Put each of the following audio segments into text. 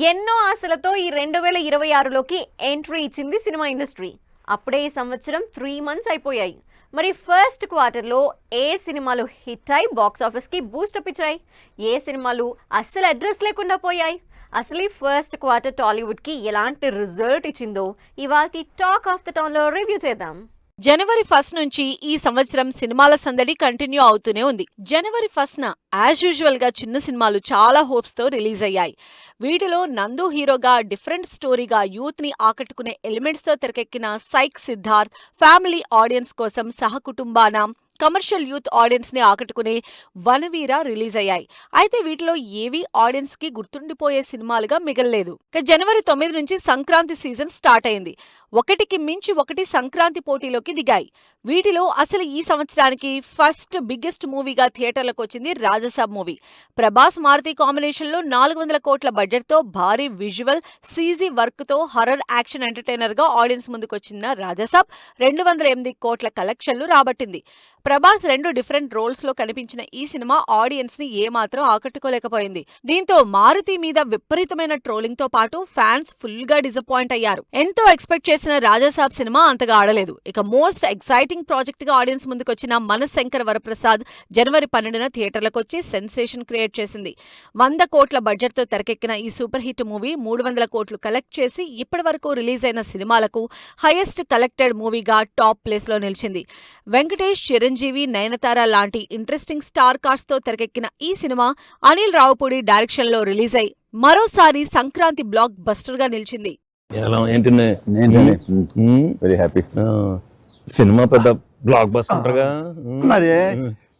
ఎన్నో ఆశలతో ఈ 2026లోకి ఎంట్రీ ఇచ్చింది సినిమా ఇండస్ట్రీ. అప్పుడే ఈ సంవత్సరం 3 మంత్స్ అయిపోయాయి. మరి ఫస్ట్ క్వార్టర్లో ఏ సినిమాలు హిట్ అయి బాక్స్ ఆఫీస్కి బూస్టప్ ఇచ్చాయి, ఏ సినిమాలు అస్సలు అడ్రస్ లేకుండా పోయాయి, అసలు ఈ ఫస్ట్ క్వార్టర్ టాలీవుడ్కి ఎలాంటి రిజల్ట్ ఇచ్చిందో ఇవాల్టి టాక్ ఆఫ్ ద టౌన్లో రివ్యూ చేద్దాం. జనవరి 1 నుంచి ఈ సంవత్సరం సినిమాల సందడి కంటిన్యూ అవుతూనే ఉంది. జనవరి 1న యాజ్ యూజువల్ గా చిన్న సినిమాలు చాలా హోప్స్ తో రిలీజ్ అయ్యాయి. వీటిలో నందు హీరోగా డిఫరెంట్ స్టోరీగా యూత్ ని ఆకట్టుకునే ఎలిమెంట్స్ తో తెరకెక్కిన సైక్ సిద్ధార్థ్ ఫ్యామిలీ ఆడియన్స్ కోసం సహకుటుంబాన కమర్షియల్ యూత్ ఆడియన్స్ ని ఆకట్టుకునే వనవీర రిలీజ్ అయ్యాయి. అయితే వీటిలో ఏవి ఆడియన్స్ కి గుర్తుండిపోయే సినిమాలుగా మిగల్లేదు. జనవరి 9 నుంచి సంక్రాంతి సీజన్ స్టార్ట్ అయింది. ఒకటికి మించి ఒకటి సంక్రాంతి పోటీలోకి దిగాయి. వీటిలో అసలు ఈ సంవత్సరానికి ఫస్ట్ బిగ్గెస్ట్ మూవీగా థియేటర్లకు వచ్చింది రాజసాబ్ మూవీ. ప్రభాస్ మారుతి కాంబినేషన్ లో 400 కోట్ల బడ్జెట్ తో భారీ విజువల్ సీజీ వర్క్ తో హర్రర్ యాక్షన్ ఎంటర్టైనర్ గా ఆడియన్స్ ముందుకొచ్చిన రాజసాబ్ 208 కోట్ల కలెక్షన్లు రాబట్టింది. ప్రభాస్ 2 డిఫరెంట్ రోల్స్ లో కనిపించిన ఈ సినిమా ఆడియన్స్ ని ఏమాత్రం ఆకట్టుకోలేకపోయింది. దీంతో మారుతి మీద విపరీతమైన ట్రోలింగ్ తో పాటు ఫ్యాన్స్ ఫుల్ గా డిసప్పాయింట్ అయ్యారు. ఎంతో ఎక్స్పెక్ట్ చేసిన రాజసాబ్ సినిమా అంతగా ఆడలేదు. ఇక మోస్ట్ ఎక్సైటింగ్ ప్రాజెక్ట్ గా ఆడియన్స్ ముందుకొచ్చిన మనశంకర్ వరప్రసాద్ జనవరి 12న థియేటర్లకు వచ్చి సెన్సేషన్ క్రియేట్ చేసింది. 100 కోట్ల బడ్జెట్ తో తెరకెక్కిన ఈ సూపర్ హిట్ మూవీ 300 కోట్లు కలెక్ట్ చేసి ఇప్పటి వరకు రిలీజ్ అయిన సినిమాలకు హైయెస్ట్ కలెక్టెడ్ మూవీగా టాప్ ప్లేస్ లో నిలిచింది. వెంకటేష్, చిరంజీవి, నయనతార లాంటి ఇంట్రెస్టింగ్ స్టార్ కాస్ట్ తో తెరకెక్కిన ఈ సినిమా అనిల్ రావుపూడి డైరెక్షన్ లో రిలీజ్ అయి మరోసారి సంక్రాంతి బ్లాక్ బస్టర్ గా నిలిచింది. Very happy. సినిమా పెద్ద బ్లాక్ బస్టర్ గా మరి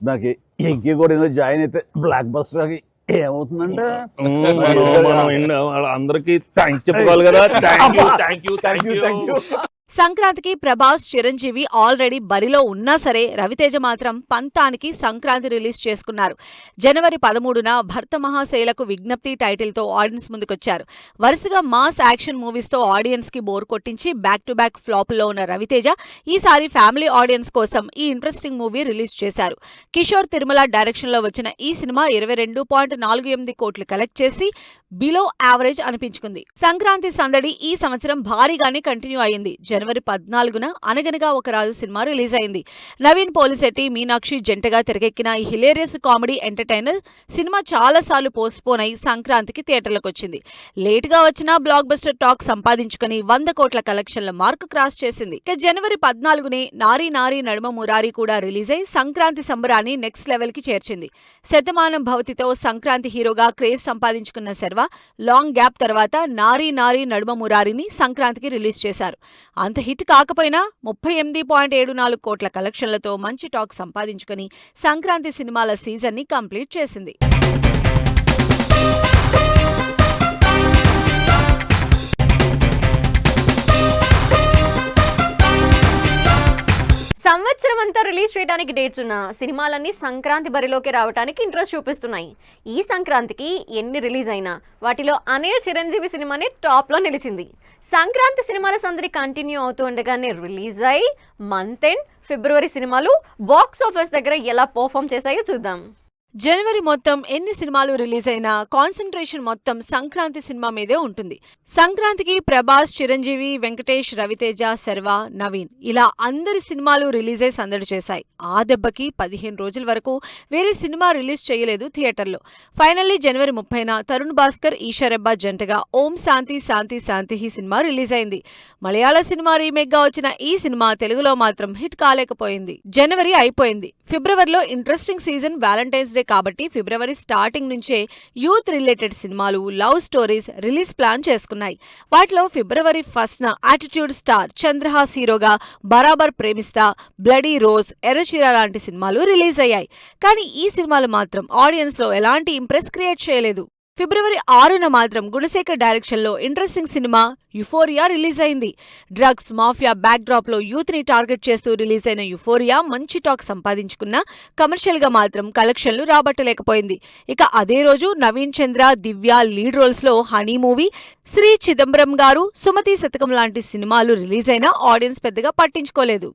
నాకు ఎంకి కూడా ఏదో జాయిన్ అయితే బ్లాక్ బస్టర్ ఏమవుతుందంటే అందరికి థ్యాంక్స్ చెప్పుకోవాలి కదా. Thank you. సంక్రాంతికి ప్రభాస్, చిరంజీవి ఆల్రెడీ బరిలో ఉన్నా సరే రవితేజ మాత్రం పంతానికి సంక్రాంతి రిలీజ్ చేసుకున్నారు. జనవరి 13న భర్త మహాశైలకు విజ్ఞప్తి టైటిల్ తో ఆడియన్స్ ముందుకొచ్చారు. వరుసగా మాస్ యాక్షన్ మూవీస్ తో ఆడియన్స్ కి బోర్ కొట్టించి బ్యాక్ టు బ్యాక్ ఫ్లాప్ లో ఉన్న రవితేజ ఈసారి ఫ్యామిలీ ఆడియన్స్ కోసం ఈ ఇంట్రెస్టింగ్ మూవీ రిలీజ్ చేశారు. కిషోర్ తిరుమల డైరెక్షన్ లో వచ్చిన ఈ సినిమా 22.48 కోట్లు కలెక్ట్ చేసి బిలో యావరేజ్ అనిపించుకుంది. సంక్రాంతి సందడి ఈ సంవత్సరం భారీగానే కంటిన్యూ అయింది. జనవరి 14న అనగనగా ఒక రాజు సినిమా రిలీజ్ అయింది. నవీన్ పోలిశెట్టి, మీనాక్షి జంటగా తెరకెక్కిన ఈ హిలేరియస్ కామెడీ ఎంటర్టైనర్ సినిమా చాలా సార్లు పోస్ట్పోన్ అయి సంక్రాంతికి థియేటర్లకు వచ్చింది. లేట్ గా వచ్చిన బ్లాక్ బస్టర్ టాక్ సంపాదించుకుని 100 కోట్ల కలెక్షన్ల మార్క్ క్రాస్ చేసింది. జనవరి 14నే నారీ నారీ నడుమ మురారి కూడా రిలీజ్ అయి సంక్రాంతి సంబరాన్ని నెక్స్ట్ లెవెల్ కి చేర్చింది. శతమానం భవతితో సంక్రాంతి హీరోగా క్రేజ్ సంపాదించుకున్న శర్వ లాంగ్ గ్యాప్ తర్వాత నారీ నారీ నడుమ మురారిని సంక్రాంతికి రిలీజ్ చేశారు. అంత హిట్ కాకపోయినా 38.74 కోట్ల కలెక్షన్లతో మంచి టాక్ సంపాదించుకుని సంక్రాంతి సినిమాల సీజన్ ని కంప్లీట్ చేసింది. సంవత్సరం అంతా రిలీజ్ చేయడానికి డేట్స్ ఉన్న సినిమాలన్నీ సంక్రాంతి బరిలోకి రావడానికి ఇంట్రెస్ట్ చూపిస్తున్నాయి. ఈ సంక్రాంతికి ఎన్ని రిలీజ్ అయినా వాటిలో అనిల్, చిరంజీవి సినిమానే టాప్లో నిలిచింది. సంక్రాంతి సినిమాల సందడి కంటిన్యూ అవుతూ ఉండగానే రిలీజ్ అయి మంత్ ఎండ్ ఫిబ్రవరి సినిమాలు బాక్స్ ఆఫీస్ దగ్గర ఎలా పర్ఫామ్ చేశాయో చూద్దాం. జనవరి మొత్తం ఎన్ని సినిమాలు రిలీజ్ అయినా కాన్సంట్రేషన్ మొత్తం సంక్రాంతి సినిమా మీదే ఉంటుంది. సంక్రాంతికి ప్రభాస్, చిరంజీవి, వెంకటేష్, రవితేజ, శర్వ, నవీన్ ఇలా అందరి సినిమాలు రిలీజ్ అయి సందడి చేశాయి. ఆ దెబ్బకి 15 రోజుల వరకు వేరే సినిమా రిలీజ్ చేయలేదు థియేటర్లో. ఫైనల్లీ జనవరి 30న తరుణ్ భాస్కర్, ఈషారెబ్బా జంటగా ఓం శాంతి శాంతి శాంతి సినిమా రిలీజ్ అయింది. మలయాళ సినిమా రీమేక్ గా వచ్చిన ఈ సినిమా తెలుగులో మాత్రం హిట్ కాలేకపోయింది. జనవరి అయిపోయింది. ఫిబ్రవరిలో ఇంట్రెస్టింగ్ సీజన్ వ్యాలంటైన్స్ డే కాబట్టి ఫిబ్రవరి స్టార్టింగ్ నుంచే యూత్ రిలేటెడ్ సినిమాలు, లవ్ స్టోరీస్ రిలీజ్ ప్లాన్ చేసుకున్నాయి. వాటిలో ఫిబ్రవరి 1న యాటిట్యూడ్ స్టార్ చంద్రహాస్ హీరోగా బరాబర్ ప్రేమిస్తా, బ్లడీ రోజ్, ఎర్రచీర లాంటి సినిమాలు రిలీజ్ అయ్యాయి. కానీ ఈ సినిమాలు మాత్రం ఆడియన్స్ లో ఎలాంటి ఇంప్రెస్ క్రియేట్ చేయలేదు. ఫిబ్రవరి 6న మాత్రం గుణశేఖర్ డైరెక్షన్ లో ఇంట్రెస్టింగ్ సినిమా యుఫోరియా రిలీజ్ అయింది. డ్రగ్స్ మాఫియా బ్యాక్ డ్రాప్ లో యూత్ ని టార్గెట్ చేస్తూ రిలీజ్ అయిన యుఫోరియా మంచి టాక్ సంపాదించుకున్న కమర్షియల్ గా మాత్రం కలెక్షన్లు రాబట్టలేకపోయింది. ఇక అదే రోజు నవీన్ చంద్ర, దివ్య లీడ్ రోల్స్ లో హనీ మూవీ, శ్రీ చిదంబరం గారు, సుమతి శతకం లాంటి సినిమాలు రిలీజ్ అయినా ఆడియన్స్ పెద్దగా పట్టించుకోలేదు.